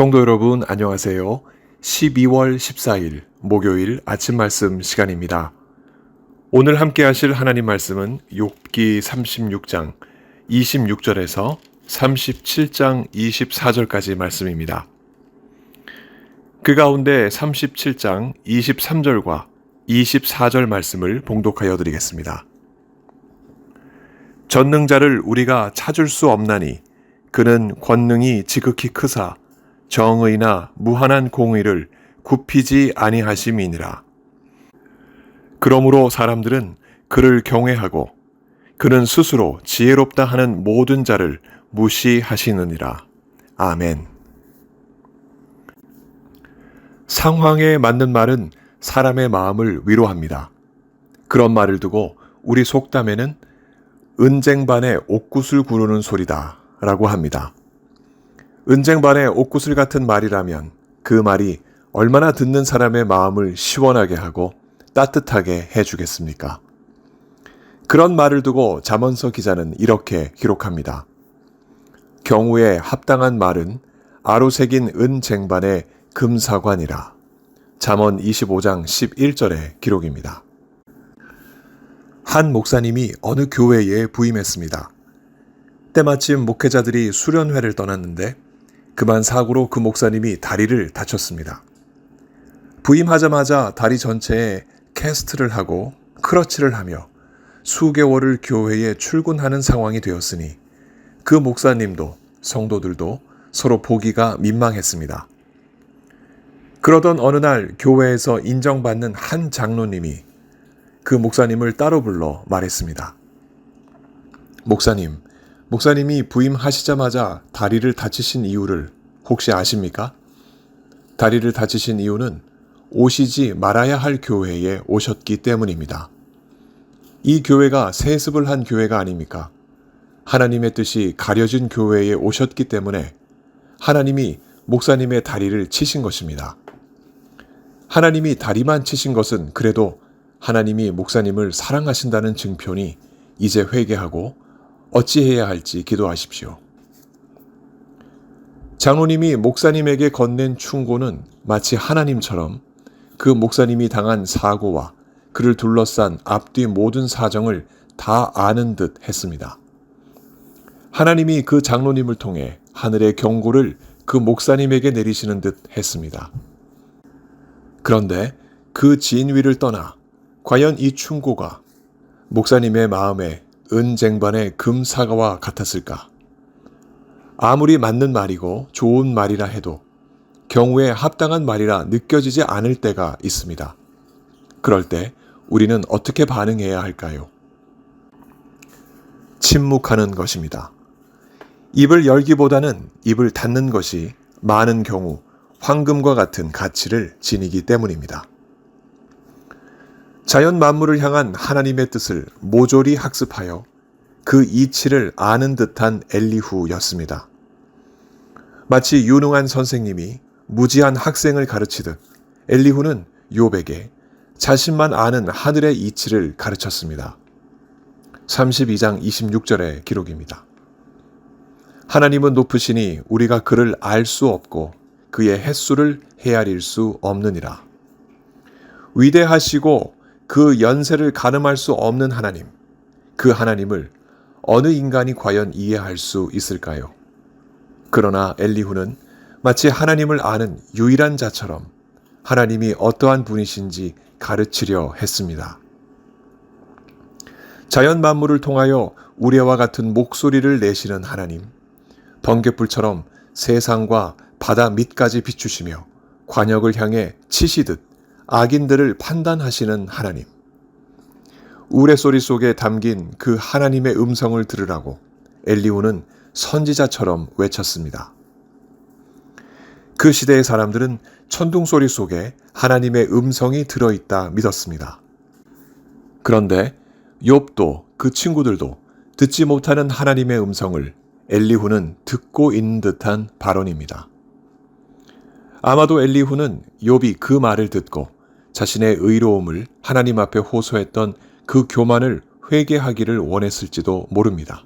성도 여러분 안녕하세요. 12월 14일 목요일 아침 말씀 시간입니다. 오늘 함께 하실 하나님 말씀은 욥기 36장 26절에서 37장 24절까지 말씀입니다. 그 가운데 37장 23절과 24절 말씀을 봉독하여 드리겠습니다. 전능자를 우리가 찾을 수 없나니 그는 권능이 지극히 크사 정의나 무한한 공의를 굽히지 아니하심이니라. 그러므로 사람들은 그를 경외하고 그는 스스로 지혜롭다 하는 모든 자를 무시하시느니라. 아멘. 상황에 맞는 말은 사람의 마음을 위로합니다. 그런 말을 두고 우리 속담에는 은쟁반에 옥굿을 구르는 소리다 라고 합니다. 은쟁반에 옥굿을 같은 말이라면 그 말이 얼마나 듣는 사람의 마음을 시원하게 하고 따뜻하게 해주겠습니까? 그런 말을 두고 잠언서 기자는 이렇게 기록합니다. 경우에 합당한 말은 아로새긴 은쟁반의 금사관이라. 잠언 25장 11절의 기록입니다. 한 목사님이 어느 교회에 부임했습니다. 때마침 목회자들이 수련회를 떠났는데 그만 사고로 그 목사님이 다리를 다쳤습니다. 부임하자마자 다리 전체에 캐스트를 하고 크러치를 하며 수개월을 교회에 출근하는 상황이 되었으니 그 목사님도 성도들도 서로 보기가 민망했습니다. 그러던 어느 날 교회에서 인정받는 한 장로님이 그 목사님을 따로 불러 말했습니다. 목사님이 부임하시자마자 다리를 다치신 이유를 혹시 아십니까? 다리를 다치신 이유는 오시지 말아야 할 교회에 오셨기 때문입니다. 이 교회가 세습을 한 교회가 아닙니까? 하나님의 뜻이 가려진 교회에 오셨기 때문에 하나님이 목사님의 다리를 치신 것입니다. 하나님이 다리만 치신 것은 그래도 하나님이 목사님을 사랑하신다는 증표니 이제 회개하고 어찌해야 할지 기도하십시오. 장로님이 목사님에게 건넨 충고는 마치 하나님처럼 그 목사님이 당한 사고와 그를 둘러싼 앞뒤 모든 사정을 다 아는 듯 했습니다. 하나님이 그 장로님을 통해 하늘의 경고를 그 목사님에게 내리시는 듯 했습니다. 그런데 그 진위를 떠나 과연 이 충고가 목사님의 마음에 은쟁반의 금사과와 같았을까? 아무리 맞는 말이고 좋은 말이라 해도 경우에 합당한 말이라 느껴지지 않을 때가 있습니다. 그럴 때 우리는 어떻게 반응해야 할까요? 침묵하는 것입니다. 입을 열기보다는 입을 닫는 것이 많은 경우 황금과 같은 가치를 지니기 때문입니다. 자연 만물을 향한 하나님의 뜻을 모조리 학습하여 그 이치를 아는 듯한 엘리후였습니다. 마치 유능한 선생님이 무지한 학생을 가르치듯 엘리후는 욥에게 자신만 아는 하늘의 이치를 가르쳤습니다. 32장 26절의 기록입니다. 하나님은 높으시니 우리가 그를 알 수 없고 그의 햇수를 헤아릴 수 없느니라. 위대하시고 그 연세를 가늠할 수 없는 하나님, 그 하나님을 어느 인간이 과연 이해할 수 있을까요? 그러나 엘리후는 마치 하나님을 아는 유일한 자처럼 하나님이 어떠한 분이신지 가르치려 했습니다. 자연 만물을 통하여 우리와 같은 목소리를 내시는 하나님, 번갯불처럼 세상과 바다 밑까지 비추시며 관역을 향해 치시듯 악인들을 판단하시는 하나님. 우레소리 속에 담긴 그 하나님의 음성을 들으라고 엘리후는 선지자처럼 외쳤습니다. 그 시대의 사람들은 천둥소리 속에 하나님의 음성이 들어있다 믿었습니다. 그런데 욥도 그 친구들도 듣지 못하는 하나님의 음성을 엘리후는 듣고 있는 듯한 발언입니다. 아마도 엘리후는 욥이 그 말을 듣고 자신의 의로움을 하나님 앞에 호소했던 그 교만을 회개하기를 원했을지도 모릅니다.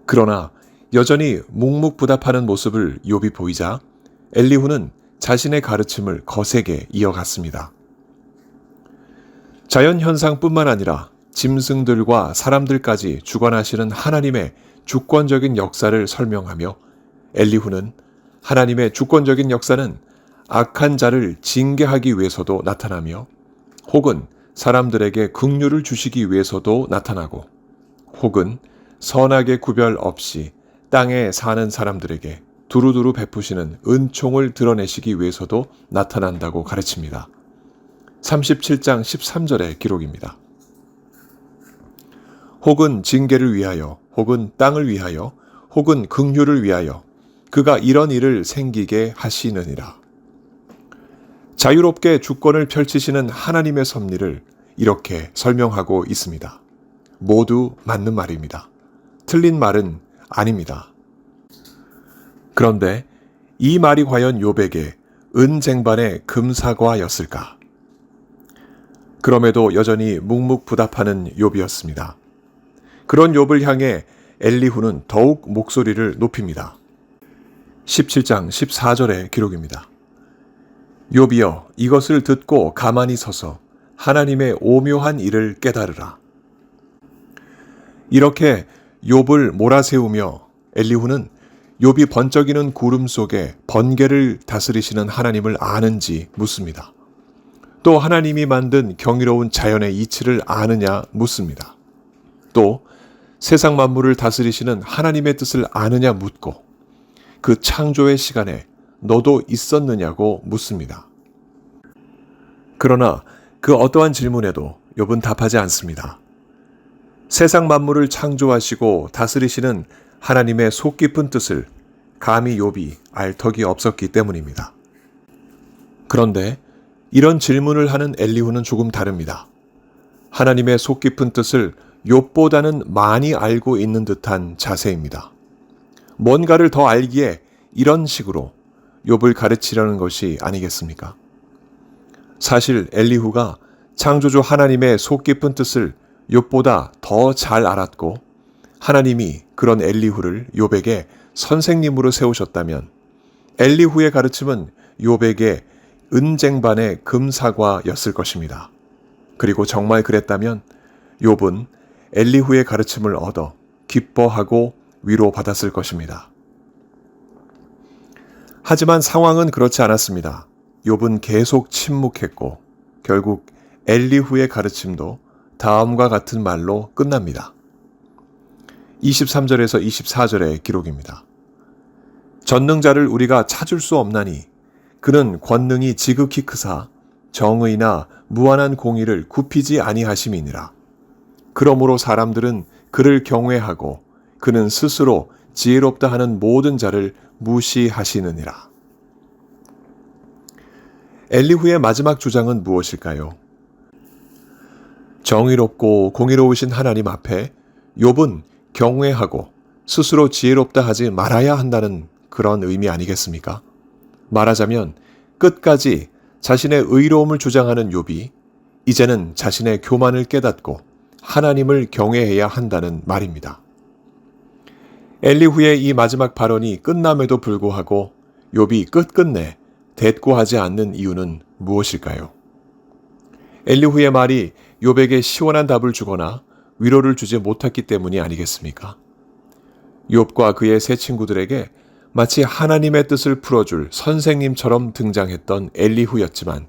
그러나 여전히 묵묵부답하는 모습을 욥이 보이자 엘리후는 자신의 가르침을 거세게 이어갔습니다. 자연현상뿐만 아니라 짐승들과 사람들까지 주관하시는 하나님의 주권적인 역사를 설명하며 엘리후는 하나님의 주권적인 역사는 악한 자를 징계하기 위해서도 나타나며 혹은 사람들에게 긍휼을 주시기 위해서도 나타나고 혹은 선악의 구별 없이 땅에 사는 사람들에게 두루두루 베푸시는 은총을 드러내시기 위해서도 나타난다고 가르칩니다. 37장 13절의 기록입니다. 혹은 징계를 위하여, 혹은 땅을 위하여, 혹은 긍휼을 위하여 그가 이런 일을 생기게 하시느니라. 자유롭게 주권을 펼치시는 하나님의 섭리를 이렇게 설명하고 있습니다. 모두 맞는 말입니다. 틀린 말은 아닙니다. 그런데 이 말이 과연 욥에게 은쟁반의 금사과였을까? 그럼에도 여전히 묵묵부답하는 욥이었습니다. 그런 욥을 향해 엘리후는 더욱 목소리를 높입니다. 17장 14절의 기록입니다. 욥이여, 이것을 듣고 가만히 서서 하나님의 오묘한 일을 깨달으라. 이렇게 욥을 몰아세우며 엘리후는 욥이 번쩍이는 구름 속에 번개를 다스리시는 하나님을 아는지 묻습니다. 또 하나님이 만든 경이로운 자연의 이치를 아느냐 묻습니다. 또 세상 만물을 다스리시는 하나님의 뜻을 아느냐 묻고 그 창조의 시간에 너도 있었느냐고 묻습니다. 그러나 그 어떠한 질문에도 욥은 답하지 않습니다. 세상 만물을 창조하시고 다스리시는 하나님의 속 깊은 뜻을 감히 욥이 알 턱이 없었기 때문입니다. 그런데 이런 질문을 하는 엘리후는 조금 다릅니다. 하나님의 속 깊은 뜻을 욥보다는 많이 알고 있는 듯한 자세입니다. 뭔가를 더 알기에 이런 식으로 욥을 가르치려는 것이 아니겠습니까? 사실 엘리후가 창조주 하나님의 속 깊은 뜻을 욥보다 더 잘 알았고 하나님이 그런 엘리후를 욥에게 선생님으로 세우셨다면 엘리후의 가르침은 욥에게 은쟁반의 금사과였을 것입니다. 그리고 정말 그랬다면 욥은 엘리후의 가르침을 얻어 기뻐하고 위로받았을 것입니다. 하지만 상황은 그렇지 않았습니다. 욥은 계속 침묵했고 결국 엘리후의 가르침도 다음과 같은 말로 끝납니다. 23절에서 24절의 기록입니다. 전능자를 우리가 찾을 수 없나니 그는 권능이 지극히 크사 정의나 무한한 공의를 굽히지 아니하심이니라. 그러므로 사람들은 그를 경외하고 그는 스스로 지혜롭다 하는 모든 자를 무시하시느니라. 엘리후의 마지막 주장은 무엇일까요? 정의롭고 공의로우신 하나님 앞에 욥은 경외하고 스스로 지혜롭다 하지 말아야 한다는 그런 의미 아니겠습니까? 말하자면 끝까지 자신의 의로움을 주장하는 욥이 이제는 자신의 교만을 깨닫고 하나님을 경외해야 한다는 말입니다. 엘리후의 이 마지막 발언이 끝남에도 불구하고 욥이 끝끝내 대꾸하지 않는 이유는 무엇일까요? 엘리후의 말이 욥에게 시원한 답을 주거나 위로를 주지 못했기 때문이 아니겠습니까? 욥과 그의 세 친구들에게 마치 하나님의 뜻을 풀어줄 선생님처럼 등장했던 엘리후였지만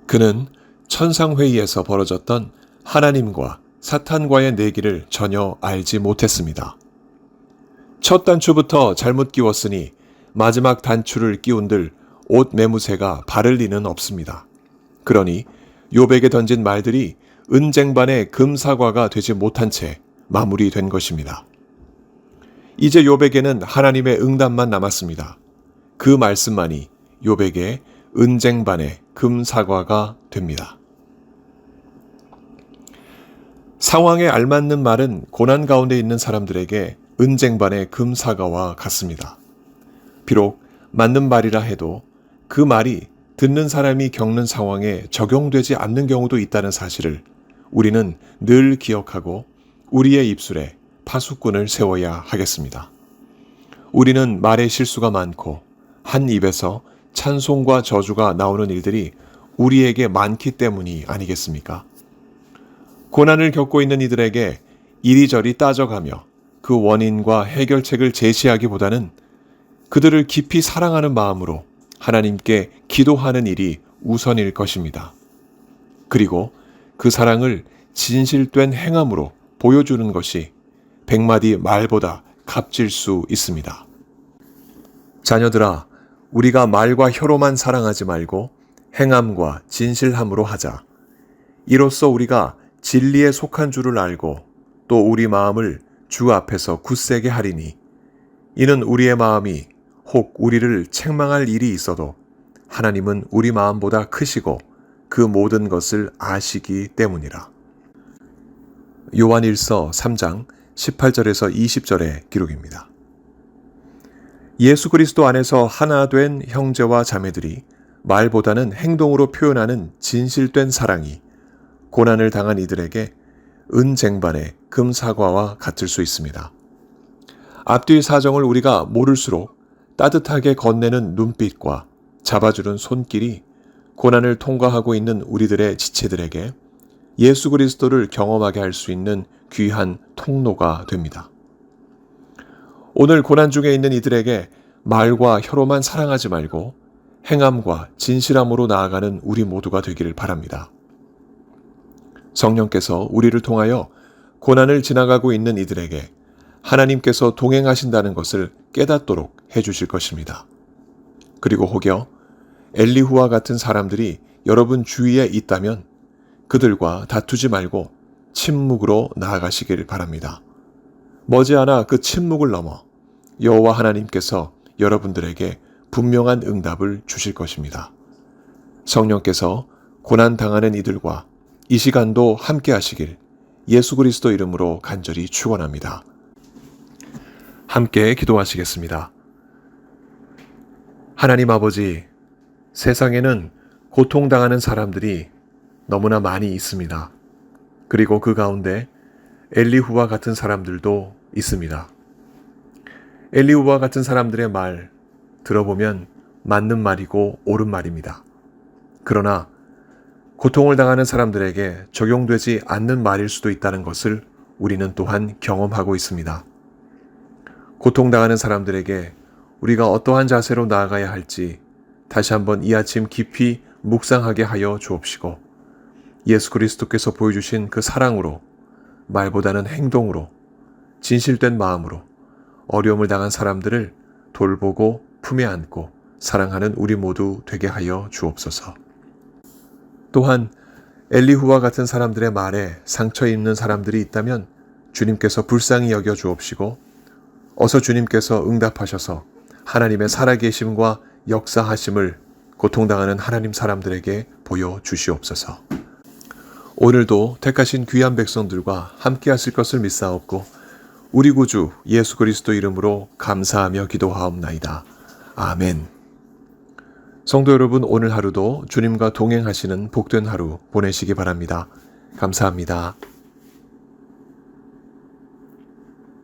그는 천상회의에서 벌어졌던 하나님과 사탄과의 내기를 전혀 알지 못했습니다. 첫 단추부터 잘못 끼웠으니 마지막 단추를 끼운들 옷 매무새가 바를 리는 없습니다. 그러니 욥에게 던진 말들이 은쟁반의 금사과가 되지 못한 채 마무리된 것입니다. 이제 욥에게는 하나님의 응답만 남았습니다. 그 말씀만이 욥에게 은쟁반의 금사과가 됩니다. 상황에 알맞는 말은 고난 가운데 있는 사람들에게 은쟁반의 금사과와 같습니다. 비록 맞는 말이라 해도 그 말이 듣는 사람이 겪는 상황에 적용되지 않는 경우도 있다는 사실을 우리는 늘 기억하고 우리의 입술에 파수꾼을 세워야 하겠습니다. 우리는 말에 실수가 많고 한 입에서 찬송과 저주가 나오는 일들이 우리에게 많기 때문이 아니겠습니까? 고난을 겪고 있는 이들에게 이리저리 따져가며 그 원인과 해결책을 제시하기보다는 그들을 깊이 사랑하는 마음으로 하나님께 기도하는 일이 우선일 것입니다. 그리고 그 사랑을 진실된 행함으로 보여주는 것이 100마디 말보다 값질 수 있습니다. 자녀들아, 우리가 말과 혀로만 사랑하지 말고 행함과 진실함으로 하자. 이로써 우리가 진리에 속한 줄을 알고 또 우리 마음을 주 앞에서 굳세게 하리니 이는 우리의 마음이 혹 우리를 책망할 일이 있어도 하나님은 우리 마음보다 크시고 그 모든 것을 아시기 때문이라. 요한일서 3장 18절에서 20절의 기록입니다. 예수 그리스도 안에서 하나 된 형제와 자매들이 말보다는 행동으로 표현하는 진실된 사랑이 고난을 당한 이들에게 은쟁반의 금사과와 같을 수 있습니다. 앞뒤 사정을 우리가 모를수록 따뜻하게 건네는 눈빛과 잡아주는 손길이 고난을 통과하고 있는 우리들의 지체들에게 예수 그리스도를 경험하게 할 수 있는 귀한 통로가 됩니다. 오늘 고난 중에 있는 이들에게 말과 혀로만 사랑하지 말고 행함과 진실함으로 나아가는 우리 모두가 되기를 바랍니다. 성령께서 우리를 통하여 고난을 지나가고 있는 이들에게 하나님께서 동행하신다는 것을 깨닫도록 해주실 것입니다. 그리고 혹여 엘리후와 같은 사람들이 여러분 주위에 있다면 그들과 다투지 말고 침묵으로 나아가시길 바랍니다. 머지않아 그 침묵을 넘어 여호와 하나님께서 여러분들에게 분명한 응답을 주실 것입니다. 성령께서 고난 당하는 이들과 이 시간도 함께 하시길 예수 그리스도 이름으로 간절히 축원합니다. 함께 기도하시겠습니다. 하나님 아버지, 세상에는 고통당하는 사람들이 너무나 많이 있습니다. 그리고 그 가운데 엘리후와 같은 사람들도 있습니다. 엘리후와 같은 사람들의 말 들어보면 맞는 말이고 옳은 말입니다. 그러나 고통을 당하는 사람들에게 적용되지 않는 말일 수도 있다는 것을 우리는 또한 경험하고 있습니다. 고통당하는 사람들에게 우리가 어떠한 자세로 나아가야 할지 다시 한번 이 아침 깊이 묵상하게 하여 주옵시고 예수 그리스도께서 보여주신 그 사랑으로 말보다는 행동으로 진실된 마음으로 어려움을 당한 사람들을 돌보고 품에 안고 사랑하는 우리 모두 되게 하여 주옵소서. 또한 엘리후와 같은 사람들의 말에 상처 입는 사람들이 있다면 주님께서 불쌍히 여겨 주옵시고 어서 주님께서 응답하셔서 하나님의 살아계심과 역사하심을 고통당하는 하나님 사람들에게 보여주시옵소서. 오늘도 택하신 귀한 백성들과 함께 하실 것을 믿사옵고 우리 구주 예수 그리스도 이름으로 감사하며 기도하옵나이다. 아멘. 성도 여러분, 오늘 하루도 주님과 동행하시는 복된 하루 보내시기 바랍니다. 감사합니다.